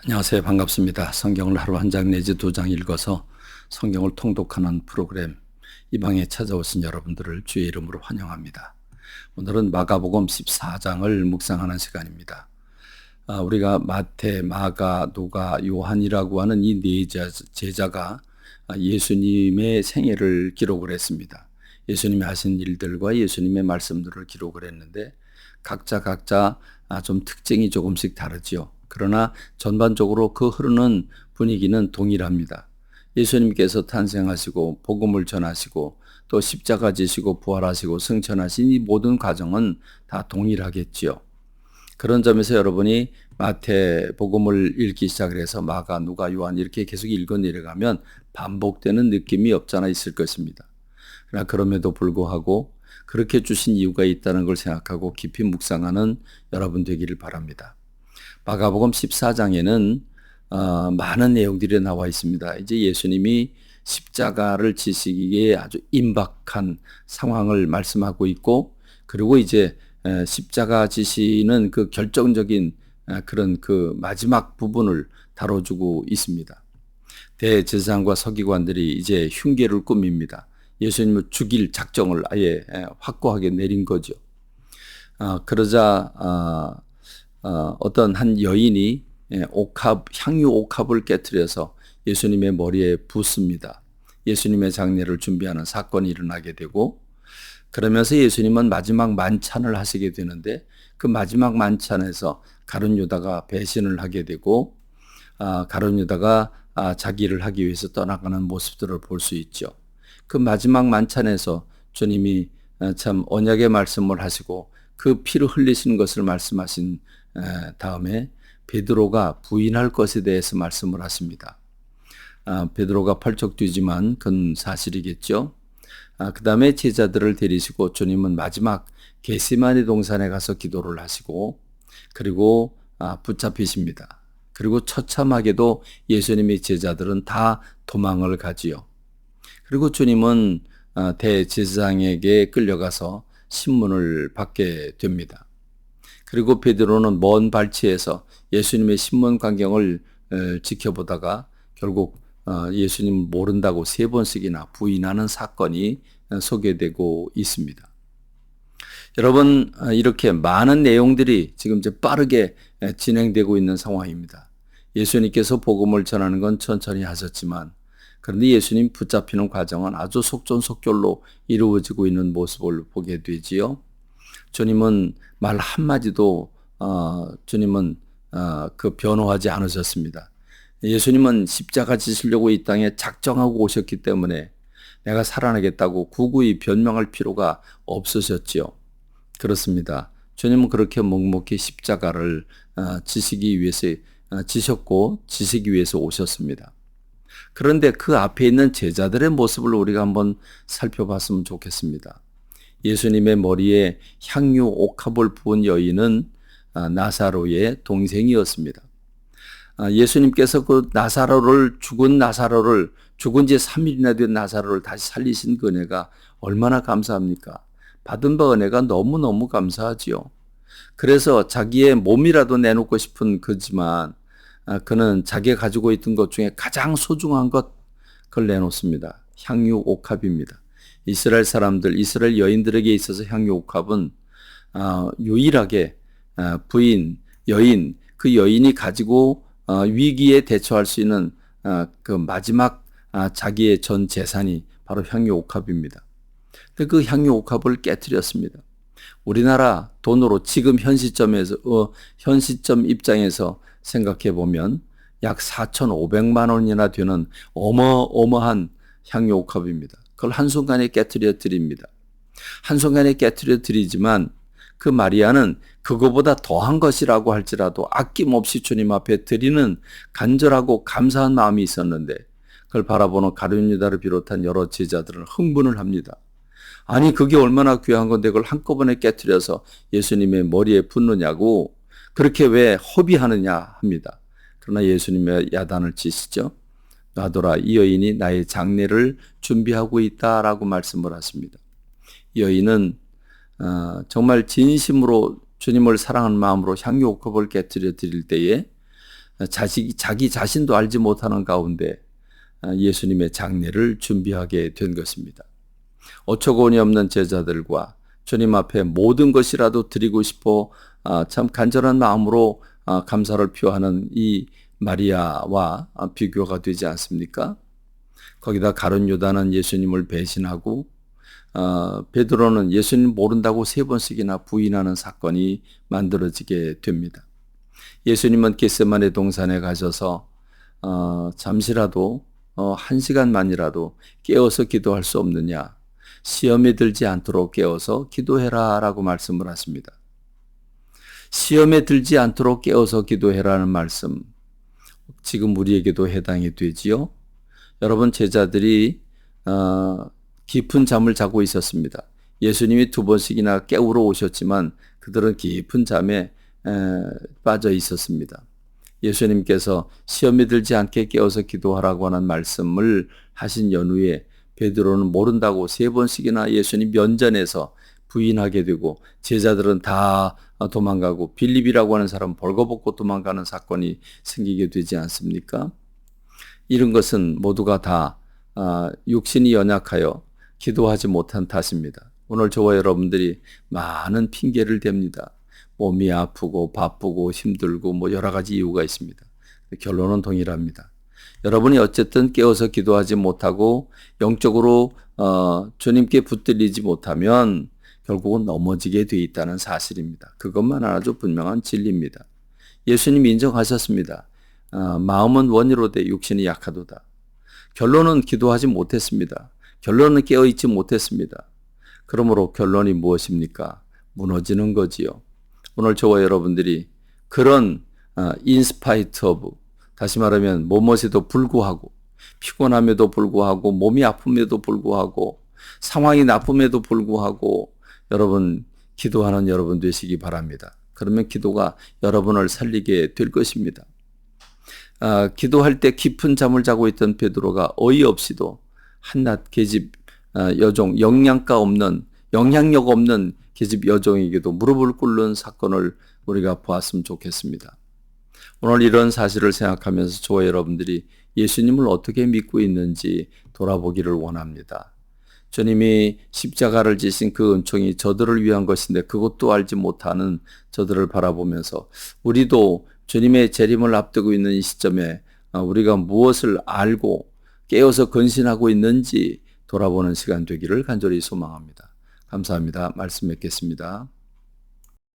안녕하세요. 반갑습니다. 성경을 하루 한 장 내지 두 장 읽어서 성경을 통독하는 프로그램 이 방에 찾아오신 여러분들을 주의 이름으로 환영합니다. 오늘은 마가복음 14장을 묵상하는 시간입니다. 우리가 마태, 마가, 누가, 요한이라고 하는 이 네 제자가 예수님의 생애를 기록을 했습니다. 예수님이 하신 일들과 예수님의 말씀들을 기록을 했는데 각자 좀 특징이 조금씩 다르지요. 그러나 전반적으로 그 흐르는 분위기는 동일합니다. 예수님께서 탄생하시고 복음을 전하시고 또 십자가 지시고 부활하시고 승천하신 이 모든 과정은 다 동일하겠지요. 그런 점에서 여러분이 마태 복음을 읽기 시작을 해서 마가, 누가, 요한 이렇게 계속 읽어 내려가면 반복되는 느낌이 없잖아 있을 것입니다. 그러나 그럼에도 불구하고 그렇게 주신 이유가 있다는 걸 생각하고 깊이 묵상하는 여러분 되기를 바랍니다. 마가복음 14장에는 많은 내용들이 나와 있습니다. 이제 예수님이 십자가를 지시기에 아주 임박한 상황을 말씀하고 있고, 그리고 이제 십자가 지시는 그 결정적인 그런 그 마지막 부분을 다뤄주고 있습니다. 대제사장과 서기관들이 이제 흉계를 꾸밉니다. 예수님을 죽일 작정을 아예 확고하게 내린 거죠. 그러자 어떤 한 여인이 향유 옥합을 깨트려서 예수님의 머리에 붓습니다. 예수님의 장례를 준비하는 사건이 일어나게 되고, 그러면서 예수님은 마지막 만찬을 하시게 되는데 그 마지막 만찬에서 가룟 유다가 배신을 하게 되고, 가룟 유다가 자기 일을 하기 위해서 떠나가는 모습들을 볼 수 있죠. 그 마지막 만찬에서 주님이 참 언약의 말씀을 하시고 그 피를 흘리신 것을 말씀하신 다음에 베드로가 부인할 것에 대해서 말씀을 하십니다. 베드로가 펄쩍 뛰지만 그건 사실이겠죠. 그 다음에 제자들을 데리시고 주님은 마지막 겟세마네 동산에 가서 기도를 하시고, 그리고 붙잡히십니다. 그리고 처참하게도 예수님의 제자들은 다 도망을 가지요. 그리고 주님은 대제사장에게 끌려가서 신문을 받게 됩니다. 그리고 베드로는 먼 발치에서 예수님의 신문 광경을 지켜보다가 결국 예수님을 모른다고 3번씩이나 부인하는 사건이 소개되고 있습니다. 여러분, 이렇게 많은 내용들이 지금 이제 빠르게 진행되고 있는 상황입니다. 예수님께서 복음을 전하는 건 천천히 하셨지만, 그런데 예수님 붙잡히는 과정은 아주 속전속결로 이루어지고 있는 모습을 보게 되지요. 주님은 말 한마디도 주님은 그 변호하지 않으셨습니다. 예수님은 십자가 지시려고 이 땅에 작정하고 오셨기 때문에 내가 살아나겠다고 구구이 변명할 필요가 없으셨지요. 그렇습니다. 주님은 그렇게 묵묵히 십자가를 지시기 위해서 지셨고 지시기 위해서 오셨습니다. 그런데 그 앞에 있는 제자들의 모습을 우리가 한번 살펴봤으면 좋겠습니다. 예수님의 머리에 향유 옥합을 부은 여인은 나사로의 동생이었습니다. 예수님께서 그 죽은 지 3일이나 된 나사로를 다시 살리신 그 은혜가 얼마나 감사합니까? 받은 바 은혜가 너무너무 감사하지요. 그래서 자기의 몸이라도 내놓고 싶은 그지만 그는 자기가 가지고 있던 것 중에 가장 소중한 것, 그걸 내놓습니다. 향유 옥합입니다. 이스라엘 사람들, 이스라엘 여인들에게 있어서 향유 옥합은 유일하게 여인, 그 여인이 가지고 위기에 대처할 수 있는 그 마지막 자기의 전 재산이 바로 향유 옥합입니다. 그 향유 옥합을 깨트렸습니다. 우리나라 돈으로 지금 현 시점 입장에서 생각해 보면 약 4,500만 원이나 되는 어마어마한 향유 옥합입니다. 그걸 한순간에 깨트려 드립니다. 한순간에 깨트려 드리지만 그 마리아는 그거보다 더한 것이라고 할지라도 아낌없이 주님 앞에 드리는 간절하고 감사한 마음이 있었는데, 그걸 바라보는 가룟 유다를 비롯한 여러 제자들은 흥분을 합니다. 아니 그게 얼마나 귀한 건데 그걸 한꺼번에 깨트려서 예수님의 머리에 붓느냐고, 그렇게 왜 허비하느냐 합니다. 그러나 예수님의 야단을 치시죠. 놔둬라, 이 여인이 나의 장례를 준비하고 있다라고 말씀을 하십니다. 이 여인은 정말 진심으로 주님을 사랑하는 마음으로 향유 옥합을 깨트려 드릴 때에 자기 자신도 알지 못하는 가운데 예수님의 장례를 준비하게 된 것입니다. 어처구니 없는 제자들과 주님 앞에 모든 것이라도 드리고 싶어 참 간절한 마음으로 감사를 표하는 이 마리아와 비교가 되지 않습니까? 거기다 가룟 유다는 예수님을 배신하고 베드로는 예수님 모른다고 3번씩이나 부인하는 사건이 만들어지게 됩니다. 예수님은 겟세마네 동산에 가셔서 잠시라도 1시간만이라도 깨어서 기도할 수 없느냐, 시험에 들지 않도록 깨어서 기도해라 라고 말씀을 하십니다. 시험에 들지 않도록 깨어서 기도해라는 말씀, 지금 우리에게도 해당이 되지요. 여러분, 제자들이 깊은 잠을 자고 있었습니다. 예수님이 2번씩이나 깨우러 오셨지만 그들은 깊은 잠에 빠져 있었습니다. 예수님께서 시험에 들지 않게 깨어서 기도하라고 하는 말씀을 하신 연후에 베드로는 모른다고 3번씩이나 예수님 면전에서 부인하게 되고 제자들은 다 도망가고 빌립이라고 하는 사람은 벌거벗고 도망가는 사건이 생기게 되지 않습니까? 이런 것은 모두가 다 육신이 연약하여 기도하지 못한 탓입니다. 오늘 저와 여러분들이 많은 핑계를 댑니다. 몸이 아프고 바쁘고 힘들고 여러 가지 이유가 있습니다. 결론은 동일합니다. 여러분이 어쨌든 깨어서 기도하지 못하고 영적으로 주님께 붙들리지 못하면 결국은 넘어지게 돼 있다는 사실입니다. 그것만 아주 분명한 진리입니다. 예수님이 인정하셨습니다. 마음은 원이로되 육신이 약하도다. 결론은 기도하지 못했습니다. 결론은 깨어있지 못했습니다. 그러므로 결론이 무엇입니까? 무너지는 거지요. 오늘 저와 여러분들이 그런 in spite of, 다시 말하면 뭐뭇에도 불구하고, 피곤함에도 불구하고, 몸이 아픔에도 불구하고, 상황이 나쁨에도 불구하고 여러분 기도하는 여러분 되시기 바랍니다. 그러면 기도가 여러분을 살리게 될 것입니다. 기도할 때 깊은 잠을 자고 있던 베드로가 어이없이도 한낱 계집 여종, 영향력 없는 계집 여종에게도 무릎을 꿇는 사건을 우리가 보았으면 좋겠습니다. 오늘 이런 사실을 생각하면서 저와 여러분들이 예수님을 어떻게 믿고 있는지 돌아보기를 원합니다. 주님이 십자가를 지신 그 은총이 저들을 위한 것인데 그것도 알지 못하는 저들을 바라보면서 우리도 주님의 재림을 앞두고 있는 이 시점에 우리가 무엇을 알고 깨어서 근신하고 있는지 돌아보는 시간 되기를 간절히 소망합니다. 감사합니다. 말씀 맺겠습니다.